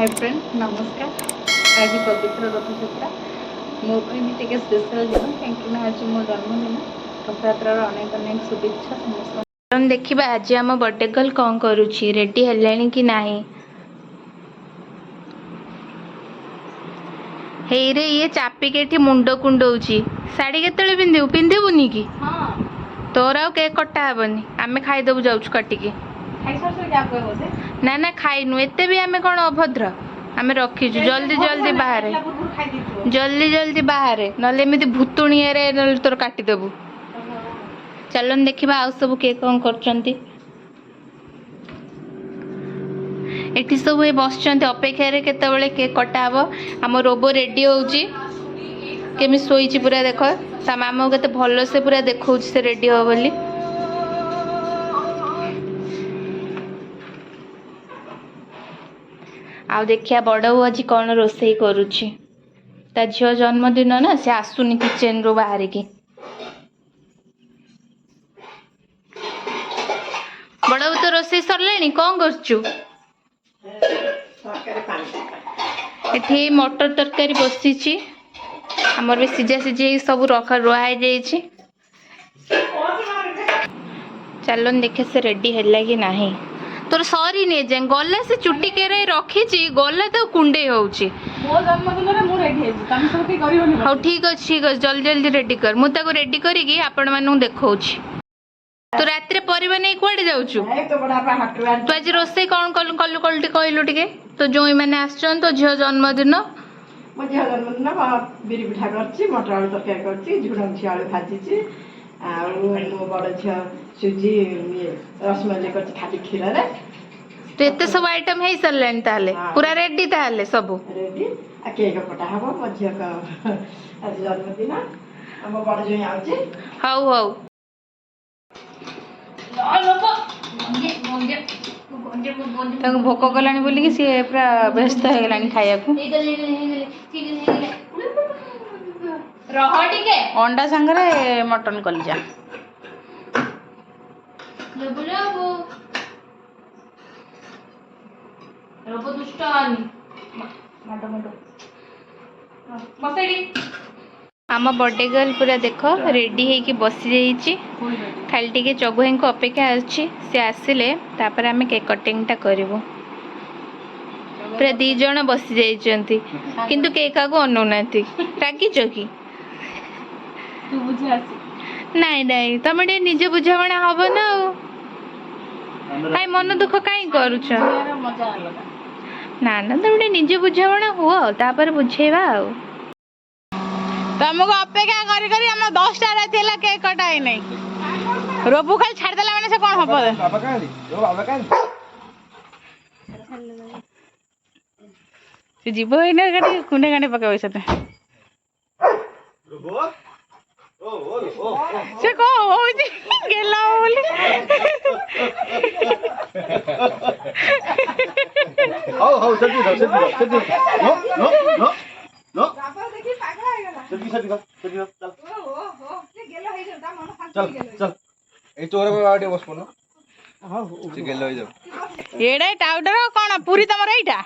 Hi friend नमस्कार। आज पवित्र रथयात्रा मो टे स्पेशल दिन कहीं आज मो जन्मदिन रथयात्रार अनेक अनेक शुभेच्छा समस्त। देखिए आज आम बर्थडे गर्ल कौन करुच्ची रेडी है कि नहीं। हे रे ये चापिके मुंड कुंडौची शाढ़ी केतले पिंधु पिंधुनी कि तोर आ केक कटा हेनी आम खाईदेबू जाऊँ काटिकी ना ना खाइनु एते भी आमे कौन अभद्र आमे रखीचु जल्दी जल्दी बाहर जल्दी जल्दी बाहर नले एमती भूतुणिया तोर काटिदेबू। चलन देखा आउ सब किए कौन करछंती एठी सब बस अपेक्षा केतबेले केक कटा हम आम रोबो रेडी होउची केमी सोईची पूरा देख ता मामा केते भल से पूरा देखौची से रेडी हो बोली। आ देखिया बड़ बो आज कौन रोसई करुच्ची ता झील जन्मदिन ना से आसुनी किचेन रू बाहर की बड़ बो तो रोसई सरले कौन करचु एठी मटर तरकारी बसीची आमर भी सीझा सीझे सब रुआई चलन देखे से रेडी है कि नहीं तोर सरी ने जे गले से चुटी केरे रखीची गले तो कुंडे होउची मो जन्मदिन रे मु रेडी हेजी तम सब के करियोनी हां ठीक अछि जल्दी जल्दी रेडी कर मु ताको रेडी करी कि आपण मानु देखौची। तो रात रे परिबा नै कोडे जाउछु ए तो बडा आपा हटवा तो आज रोसे कोन कल्लू कल्टी कहलु टिके तो जोई माने आछन तो झियो जन्मदिन मो झियो जन्मदिन बिरी पिठा करछि मटर आलू तरकारी करछि झुडंग आलू भाजीछि आ मो बड़ झियो सुजी रसमलाई कर खाली क्षीर रे तो एते सब आइटम है सरलेन ताले पूरा रेडी ताले सब रेडी आ केक कटा हबो मझिया का आज जन्मदिन हम बड़ जोई आउची हाउ हाउ ताको भोक गलानी बोली कि सी पूरा व्यस्त हो गलानी खाया को रह टिके अंडा संगरे मटन कलिजा आम बर्थडे गर्ल पूरा देख रेडी है बसी जाइए खाली टी चगुई को अपेक्षा अच्छी सी आसिले तापर आम केक कटिंग टा करूँ पूरा दी जन बसी जाइए किंतु केक को अनौना रागिच कि नाई नाई तुम टे निज बुझाणा हम ना कहीं मन दुख कहीं करुच ना ना तुम टे निज बुझाणा हुआ तापर बुझेवा तुमको अपेक्षा करी करी हम 10टा राति हला केक कटाई नहीं रोबू खाली छाड़ देला माने से कोन हबो बाबा काली जो बाबा काली से जीवो इने गाडी कुंडे गाडी पकावे सते रोबो ओ से को होई गेला बोली हो जल्दी नो नो नो बाबा देखी पागल हो गला जल्दी चल हो से गेलो होई जा मन शांति गेलो चल ए चोर बाबा आटे बस पनो हां से गेलो होई जा एडा टाउडर कोन पूरी तमर एटा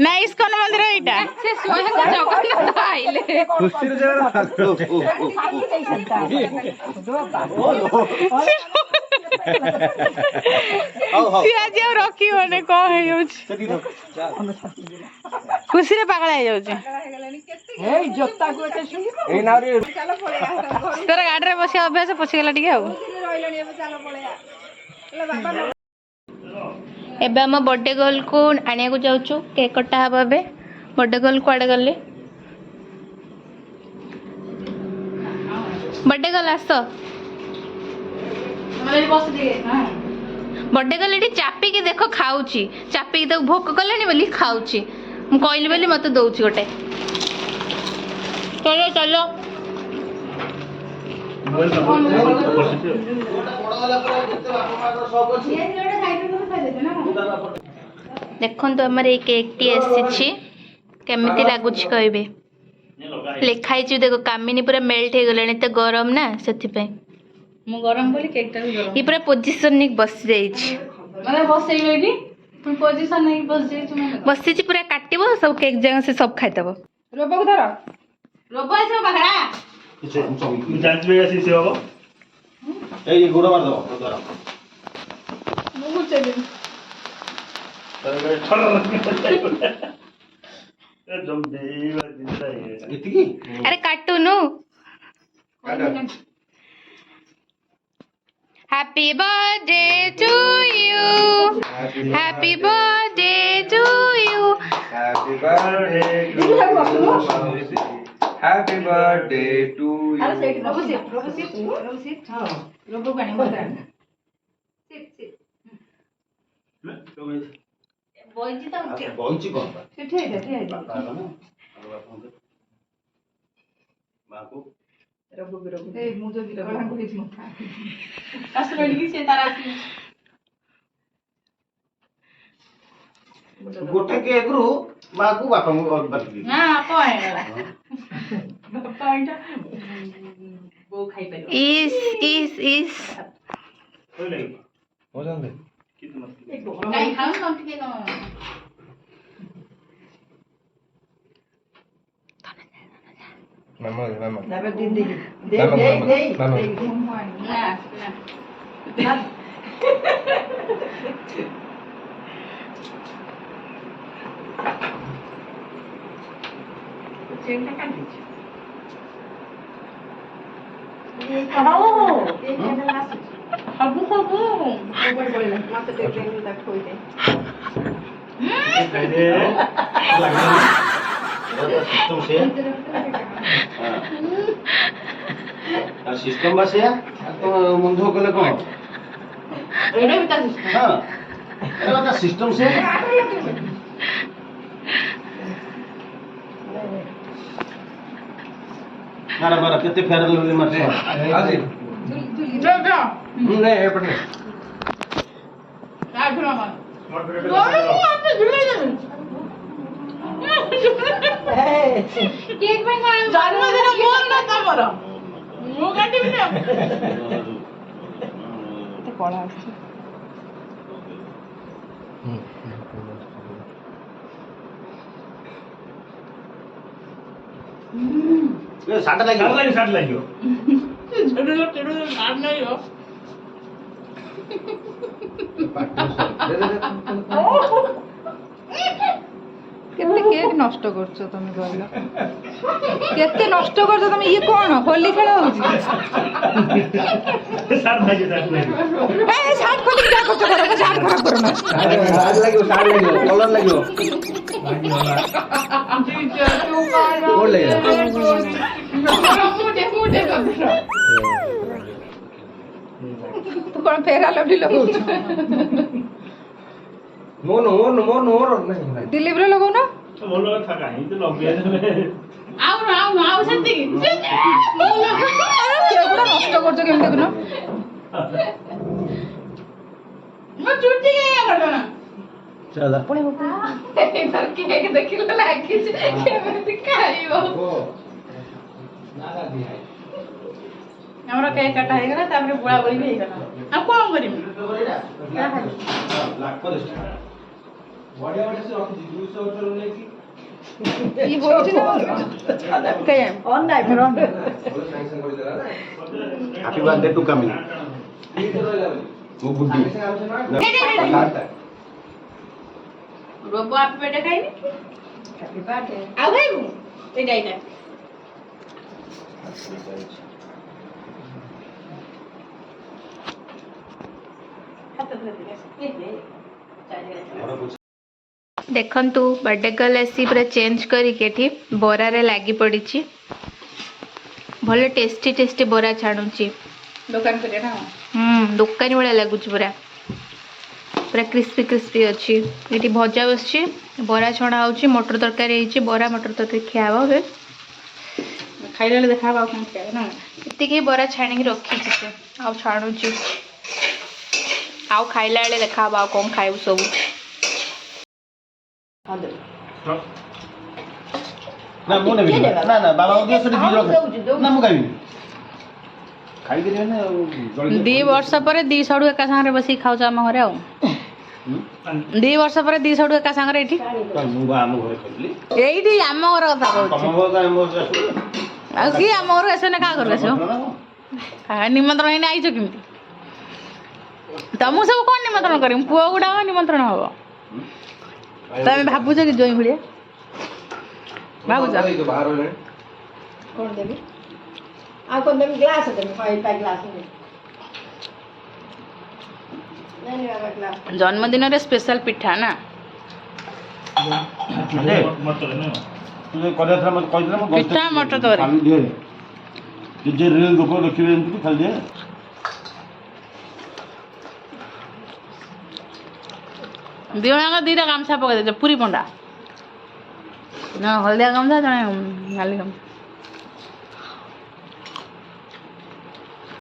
ना इस्कन मंदिर एटा से सोहे जगन्नाथ आइले खुशी रे जरा आज रखी बने कौन है खुशी रे पागल हो तोर गाड़ी में बस अभ्यास पशिगला एबे हम बर्थडे गर्ल को आनिया को जाऊँ केक कटा हम ए बर्थडे गर्ल कुआडे गले बर्थडे गर्ल आस बर्थडे गर्ल ये चापिकी देख खाऊची चापिकी तक भोक कले बोली खाऊची मु कहली बोली मत दौची गोटे चलो चलो देखो आमर ये केक टी आसी केमी लगुच कहे लिखाई देख कामिनी पूरा मेल्ट हो गला तो गरम ना से मु गरम बोली केक टा गरम ये पूरा पोजीशन बस जाइए माने बस पोजीशन नहीं बसी पूरा काटब सब केक जगह से सब खाईदब रोबो को धर रोबो ऐसे बगड़ा जांच में ऐसी से होगा ए ये गोड़ा मार दो द्वारा बहुत चले जम देवा जिंदा है इतकी अरे काटूनु happy birthday to you happy birthday to you happy birthday happy birthday to अरे सेट रोबो सिप हां रोबो गानी मत सिप बोईजी तो बोईची कौन ठीक है मां को रोबो ए मुझे भी रोबो को भेज मत कसरत की से तारा गोटे के एकरू मां को बापा को बदली ना पॉइंट पॉइंट वो खाई पे इस कोई नहीं हो जाते कितना नहीं खाओ कम के ना मामा दबे दे ना चेंटा कर दीजिए ये कहो ये चैनल लास्ट हबू बड़े मत दे तक खोई दे सिस्टम से हां सिस्टम बसे तो मुंधो कले कोन एडे बिता सिस्टम हां एटा सिस्टम से नारा बारा कितने फेर ले मत हाजी जा नहीं है पटे आ घुमा केक में जन्मदिन बोल ना तमर मु काटी बिना ते कोला आछी ये साट लगी साट तेरे नाम नहीं हो केते केक नष्ट करछो तुम कहल केते नष्ट करछो तुम ये कोन होली खेल होउची साट लगी ए साट खोली क्या करछो करो साट खराब करो ना साट लगी कलर लगी बोल ले मुटे कर तू कोन फेरा लवली लगाउछ मोर नहीं डिलीवरी लगाउ ना बोलो था कहीं तो लग गया आओ सत्ती केकड़ा नष्ट करछो केम देखनो मो छुट्टी गया करना चला इधर केक देखिला लागी केमे खाइबो हमरा केक काटा हे गला तापर बुळा बळी भी हे गला अब कोन करिम बढ़िया से रख 200 ले की ई होइछ ना के on life on happy birthday to coming वो गुड्डी रोबो आप बेटे खाइबी हैप्पी बर्थडे आ गई मु ए जाइना हाथ धर दे देखंतु बर्थडे गर्ल ऐसी पूरा चेंज करके बरा रे लागी पड़ी भले टेस्टी टेस्टी बरा छाणुची दुकान पे ना दुकानी वाला लगुच पूरा पूरा क्रिस्पी क्रिस्पी अच्छी ये भजा बस बरा छणा हो मटर तरकारी बरा मटर तरकारी खिया हे खाइले देखा बा कौन खाए ना इतनी बरा छाणी रखी से आउ छाणुची आउ खाइला बेले देखा कौन खाइबू सब ना मु नहीं ना ना बाबा को दियो ना मु खाई दे ना 2 वर्ष पर 2 साडू एका संगे बसी खाउ आम घरे 2 ବର୍ଷ ପରେ 2 ସଡୁ ଏକା ସାଙ୍ଗରେ ଏଠି ମୁଁ ବା ଆମ ଘରେ ଖାଇଲି ଏଇଠି ଆମ ଘର କଥା କହୁଛି ତମ ଘର ତ ଆମ ଘର ଆଉ କି ଆମ ଘରକୁ ଆସିବ କାହା ଘରକୁ ଆସିବ ନିମନ୍ତ୍ରଣ ହେଇନି ଆଇଛ କେମିତି ତମକୁ ସବୁ କଣ ନିମନ୍ତ୍ରଣ କରିବି ପୁଅ ଗୁଡାକ ନିମନ୍ତ୍ରଣ ହବ ତମେ ଭାବୁଛ କି ଜଇଁ ଭଳିଆ ଭାବୁଛ ବାହାର ହେଲାଣି କଣ ଦେବି ଆଉ କଣ ଦେବି ଗ୍ଲାସ ଦେବି ଏଇଟା ଗ୍ଲାସ ଦେବି ନାଇଁ ବାବା ଗ୍ଲାସ ଜନ୍ମଦିନରେ ସ୍ପେଶାଲ ପିଠା ନା ମଟର ନୁହଁ ତୁ ଯୋଉ କରିବା ଥିଲା ମୋତେ କହିଥିଲା ମୁଁ ପିଠା ମଟର ତରକାରୀ। ଖାଲି ଦିଏ କିଛି ରିଲ ଲୋକ ଦେଖିବେ ଏମିତି ଖାଲି ଦିଏ ଦିଜଣଙ୍କ ଦିଟା ଗାମଛା ପକେଇ ଦେଇଛ ପୁରୀ ପଣ୍ଡା ଜଣେ ହଳଦିଆ ଗାମଛା ଜଣେ ନାଲି ଗାମଛା